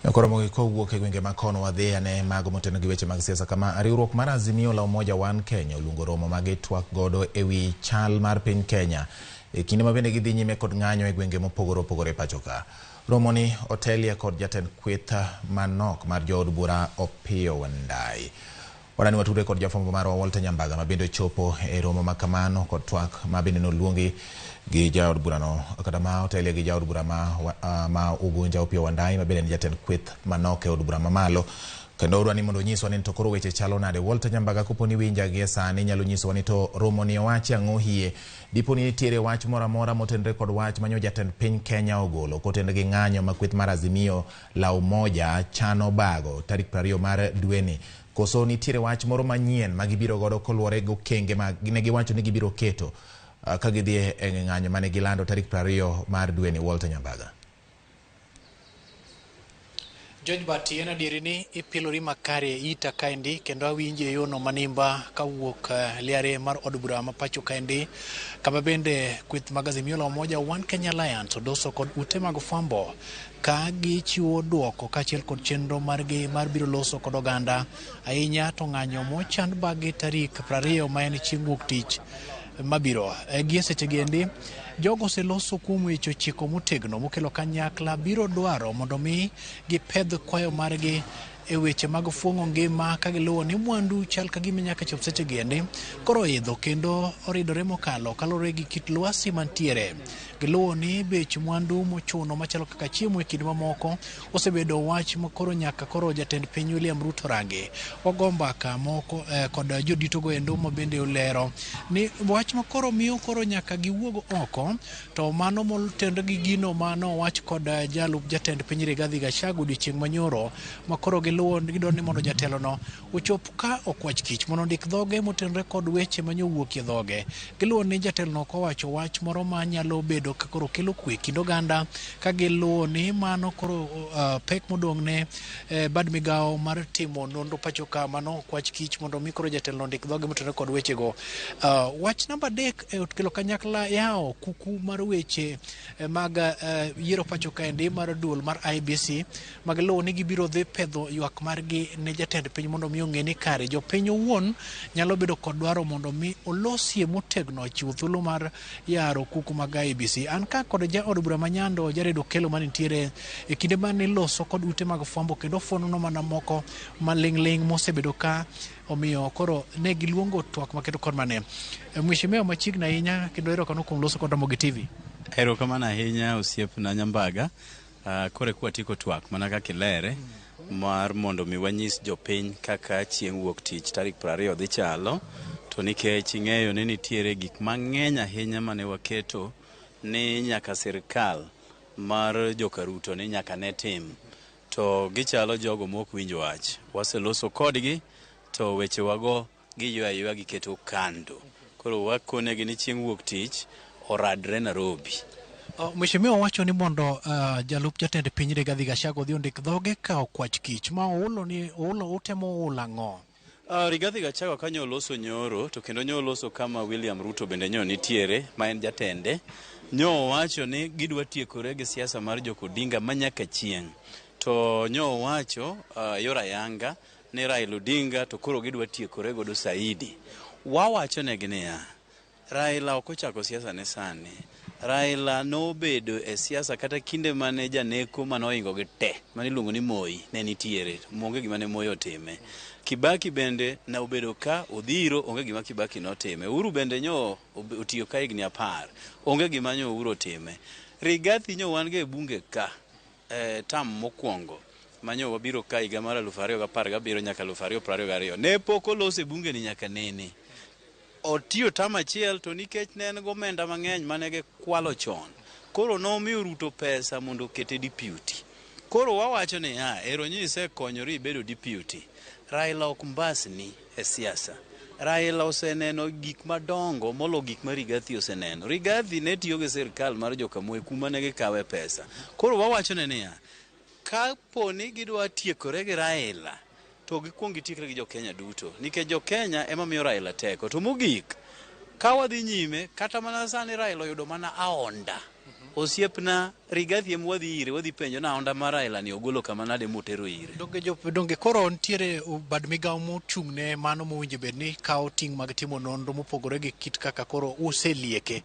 Ramogi kowuok e gwenge ma kono wadhi ane mago moteno gi weche mag siasa kama riwruok mar Azimio la Umoja One Kenya oluongo romo magi twak godo ewi chal mar piny Kenya e kinde ma bende gidhi nyime kod ng'anyo e gwenge mopogore opogore pacho ka. Romo ni otelie kod jatend kweth manok mar jood bura Opiyo Wandayi. Wadani watudre kod jafwambo mar Walter Nyambaga ma bende chopo e romo makamano kod twak ma bende noluongi gi jaod bura no kata ma otelie gi jaod bura ma Ugunja Opiyo Wandayi ma bende ni jatend kweth manok e od bura mamalo. Kendo urwani mondo nyiswa ni to koro weche chalo nade. Walter Nyambaga koponi winja gi sani nyalo nyiswa ni to romo ni owachi ang'o hie. Diponi nitiere wach moro amora motenre kod wach manyo jatend piny Kenya ogolo kotenre gi ng'anyo ma kweth mar Azimio la Umoja chano bago tarik 20 mar dweni. Koso nitiere wach moro manyien ma gibiro godo koluwore go kenge ma ne giwacho ni gibiro keto ka gidhi e ng'anyo mane gilando tarik 20 mar dweni. Walter Nyambaga. George Bati en adieri ni ipilori makare ita kaendi kendo awinje yono manimba kawuok liare mar od bura ma pacho kaendi kama bende kweth mag Azimio la Umoja One Kenya Alliance odoso kod ute mag fwambo ka gichiwo duoko kaachiel kod chenro margi mar biro loso kod oganda ahinya to ng'anyo mochan bagi tarik 20 ma en chieng' wuok tich mabiro. Gi seche giendi jogo oseloso kuom weche chiko motegno mokelo kanyakla biro dwaro mondo mi gipedh kwayo margi e weche mag fuong'o ngima ka giluwo ni mwandu chal ka gima nyaka chop seche giendi koro idho kendo oridore mokalo kalore gi kit lwasi mantiere. Giluwo ni bech mwandu mochuno machalo kaka chiemo e kinde mamoko osebedo wach makoro nyaka koro jatend piny William Ruto range. Ogombaka moko kod joditogo endo ma bende olero ni wach makoro miyo koro nyaka giwuog oko to mano motenre gi gino mano wach kod jalup jatend piny Rigathi Gachagua odiochieng' manyoro makoro giluwo gidwaro ni mondo jatelo no ochop ka okwach kich mondo ndik dhoge motenre kod weche manyowuok e dhoge. Giluwo ni jatelo no kowacho wach moro ma nyalo bedo ka koro kelo kwe kind oganda ka giluwo ni mano koro pek modong' ne bad migawo mar timo nonro pacho ka mano kwach kich mondo mi koro jatelo no ndik dhoge motenre kod weche go. Wach namba 3 kelo kanyakla yao kuku mar weche mag yiero pacho kaendi mar duol mar IBC magiluwo ni gibiro dhi pedho ywak margi ne jatend piny mondo mi ong'e ni kare jopiny owuon nyalo bedo kod dwaro mondo mi olosie motegno chiwo thuolo mar yaro kuku mag IBC. An ka kod jaod bura manyando Jared Okelo manitiere e kinde mane loso kod ute mag fwambo kendo fonono mana moko maling' mosebedo ka omiyo koro ne giluongo twak maketo kod mane. Mheshimiwa machiegni ahinya kendo erokamano kuom loso kod Ramogi TV. Erokamano ahinya osiepna Nyambaga. Kore kwatiko twak mana kaka ilere mar mondo mi wanyis jopiny kaka chieng' wuok tich tarik 20 dhi chalo to nikech ing'eyo ni nitiere gik mang'eny ahinya mane waketo ni nyaka sirkal mar joka Ruto ni nyaka ne tim to gichalo jogo mok winjo wach. Waseloso kodgi to weche wago giywa giketo kando. Koro wakonegi ni chieng' wuok tich oradre Nairobi. Mheshimiwa wacho ni mondo jalup jatend piny Rigathi Gachagua odhi ondik dhoge ka okwach kich ma utemo ulang'o. Rigathi Gachagua kanyo oloso nyoro to kendo nyo oloso kama William Ruto bende nyo nitiere ma en jatende. Nyo wacho ni gidwa tiekore gi siasa mar jokodinga manyaka chieng'. To nyo wacho yora yanga ni Raila Odinga to koro gidwa tiekore godo saidi. Wawacho negi niya Raila ok ochako siasa ne sani. Raila nobedo e siasa kata kinde mane janeko manoingo gi te mane iluongo ni Moi ne nitiere onge gima ne Moi otime. Kibaki bende na obedo ka odhiro onge gima Kibaki notime. Uhuru bende nyo otiyo ka higni 10 onge gima nyo Uhuru otime. Rigathi nyo wan ge bunge ka tam mokwongo manyo wabiro ka higa mar 2017 nyaka 2022 ne pok olose bunge ni nyaka nene. Otiyo tam achiel to nikech ne en gomenda mang'eny manege kwalo chon. Koro nomiyo Ruto pesa mondo okete deputy. Koro wawacho ni ero nyise konyori bedo deputy. Raila ok mbasni e siasa. Raila oseneno gik madongo molo gik ma Rigathi oseneno. Rigathi ne tiyo gi sirkal mar jokamwe kuma ne gikawe pesa. Koro wawacho ni kaponi gidwa tiekore gi Raila to gikwong gitiekre gi jo-Kenya duto nikech jo-Kenya ema miyo Raila teko. To mogik ka wadhi nyime kata mana sani Raila oyudo mana aonda osiepna Rigathi wadhi ire wadhi penjo na onda mar Raila ni ogolo kama nade motero ire. Donge koro ntiere bad migawo mochung'ne mano mowinjo bed ni kawo ting' mag timo nonro mopogore gi kit kaka koro uselieke.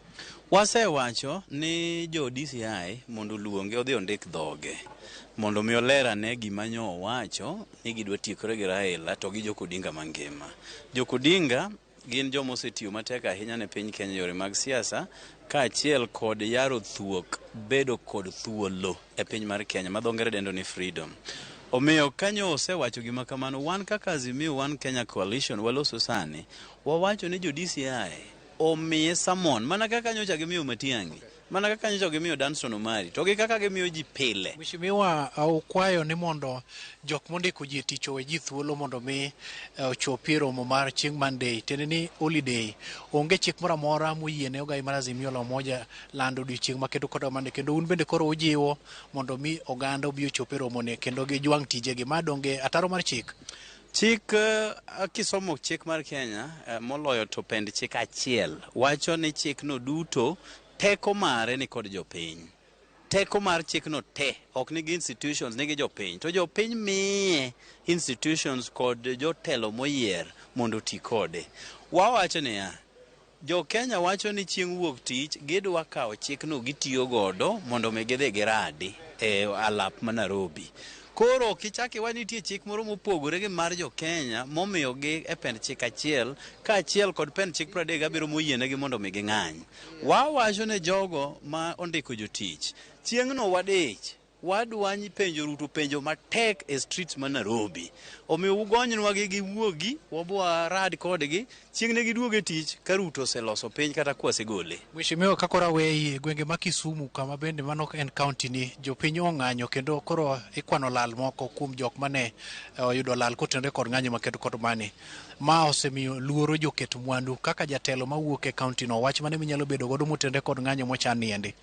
Wasewacho ni jo DCI mondo luonge odhi ondik dhoge mondo mi olera ne gima nyo owacho ni gidwa tiekore gi Raila to gi jokodinga mangima. Jokodinga gin jomo osetiyo matek ahinya ne piny Kenya yore mag siasa kaachiel kod yaro thuok bedo kod thuolo e piny mar Kenya ma dho ngere dendo ni freedom. Omiyo kanyo osewacho gima kamano, wan kaka Azimio One Kenya Coalition waloso sani wawacho ni jo DCI omiye samon mana kaka nyocha gimiyo Matiang'i, mana kaka nyocha gimiyo Danson Omari, to gi kaka gimiyo ji pile. Mheshimiwa, ukwayo ni mondo jok mondiko ji tich owe ji thuolo mondo mi ochopi romo mar chieng' Monday tende ni holiday. Onge chik moro amora moyiene ogai mar Azimio la Umoja lando odiochieng' makedo kod Monday, kendo un bende koro ujiwo mondo mi oganda obi ochopi romo ne kendo gi jwang' tijegi. Ma donge ataro mar chik? Chik kisomo chik mar Kenya moloyo to pend chik achiel wacho ni chik no duto teko mare ni kod jopiny. Teko mar chik no te ok nigi institutions nigi jopiny, to jopiny miye institutions kod jotelo moyier mondo ti kode. Wawacho niya, jo Kenya wacho ni chieng' wuok tich gidwa kawo chik no gitiyo godo mondo mi gidhi giradi e alap ma Nairobi. Koro kichaki wanitie chik moro mopogore gi mar jo Kenya momiyo gi e pend chik achiel kaachiel kod pend chik 37 moyienegi mondo mi ging'any. Wawacho ne jogo ma ondiko jotich chieng' no wadich wadwanyi penjo Ruto penjo matek e streets ma Nairobi. Omiyo ugonynwa gi wuogi wabwa rad kodgi chieng' ne giduoge tich ka Ruto oseloso piny kata kwasegole. Mheshimiwa, kakora wei gwenge ma Kisumu kama bende mano en county ni jopiny ong'anyo kendo koro ikwano lal moko kuom jok mane oyudo lal kotenore kod ng'anyo makedo kod mani. Ma osemiyo luoro joket mwandu kaka jatelo mawuok e county no, wach mane minyalo bedo godo motenore kod ng'anyo mochan niendi.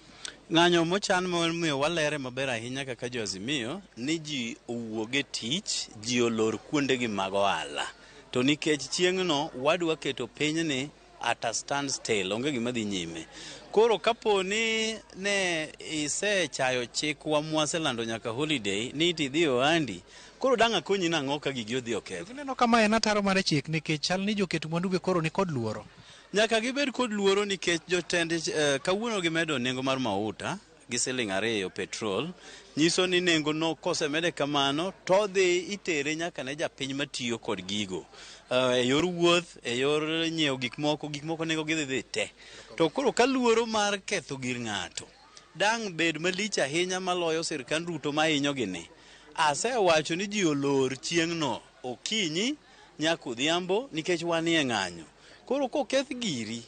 Ng'anyo mochan momiyo walere maber ahinya kaka jo Azimio ni ji owuoge tich, ji olor kuondegi mag ohala. To nikech chieng' no wadwa keto piny ni at a standstill, onge gima dhi nyime. Koro kapo ni ne isechayo chik wa mwaselando nyaka holiday ni tidhi ohandi, koro dang' akonyi nang'o ka gigi odhi oketho. Ineno kama en ataro mar chik nikech chal ni joket mwandu be koro ni kod luoro. Nyaka gibed kod luoro nikech jotend kawuono gimedo nengo mar mauta gi siling' 2 petrol, nyiso ni nengo no kosemede kamano to dhi itere nyaka ne japiny matiyo kod gigo. E yor wuoth, e yor nyiewo gik moko nengo gidhi te. To koro ka luoro mar ketho gir ng'ato dang' bed malich ahinya maloyo sirkand Ruto ma hinyo gini. Asewacho ni ji olor chieng' no okinyi nyaka odhiambo nikech wanie ng'anyo. Koro koketh giri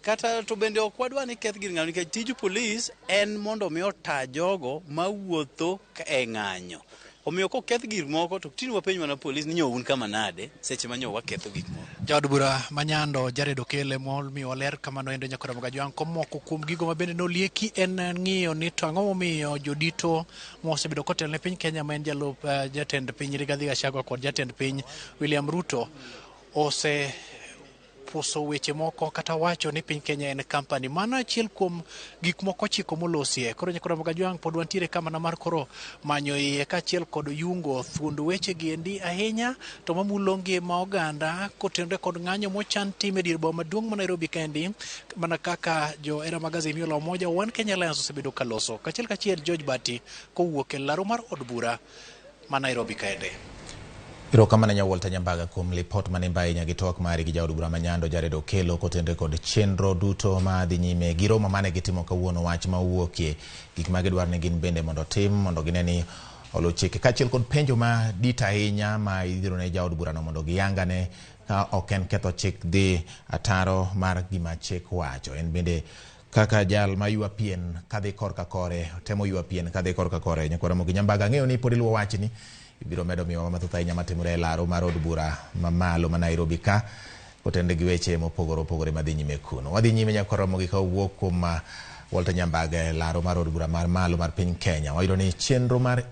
kata to bende ok wadwa ni keth giri ng'anyo nikech tij polis en mondo mi ota jogo mawuotho e ng'anyo. Omiyo koketh gir moko to tinwa penj mana polis ni nyo un kama nade seche manyo waketho gik moko. Jaod bura manyando Jared Okele mol mi oler kamano endo nyakora mga jwang komoko kuom gigo mabende nolieki en ng'iyo ni to ang'o momiyo jodito mosebedo kotel ne piny Kenya ma en jalup jatend piny Rigathi Gachagua kod jatend piny William Ruto puso weche moko kata wacho ni piny Kenya en company. Mano achiel kuom gik moko chiko molosie. Koro nyakora mga jwang pod wantiere kama na mar koro manyo iye kaachiel kod yungo thuond weche giendi ahinya to mamulo ngima oganda kotenore kod ng'anyo mochan time dier boma maduong' ma Nairobi kendi, mana kaka jo era mag Azimio la Umoja One Kenya Alliance osebedo kaloso. Kachiel George Bati kowuok e laro mar od bura ma Nairobi kaende. Erokamano Nyawolta Nyambaga kuom lipot mane mbainya gi twak mari gi jaod bura manyando Jared Okelo kotenore kod chenro duto ma dhi nyime gi romo mane gitimo kawuono, wach ma wuokie gik ma gidwar ni gin bende mondo tim mondo gineni olo chike kaachiel kod penjo ma dit ahinya ma idhiro ne jaod bura no mondo giyangane ka ok en ketho chik dhi ataro mar gima chik wacho. En bende kaka jal ma yua pien kadhi korka kore, temo yua pien kadhi korka kore. Nyakora Ramogi Nyambaga ng'eyo ni pod iluwo wachni ibiro medo miwa mathoth ahinya matimore e laro mar od bura mamalo ma Nairobi ka kotende gi weche mopogore madhi nyime kuno. Wadhi nyime nyakora Ramogi ka wuok kuom Walter Nyambaga e laro mar od bura mar malo mar piny Kenya. Wayudo ni chenro mar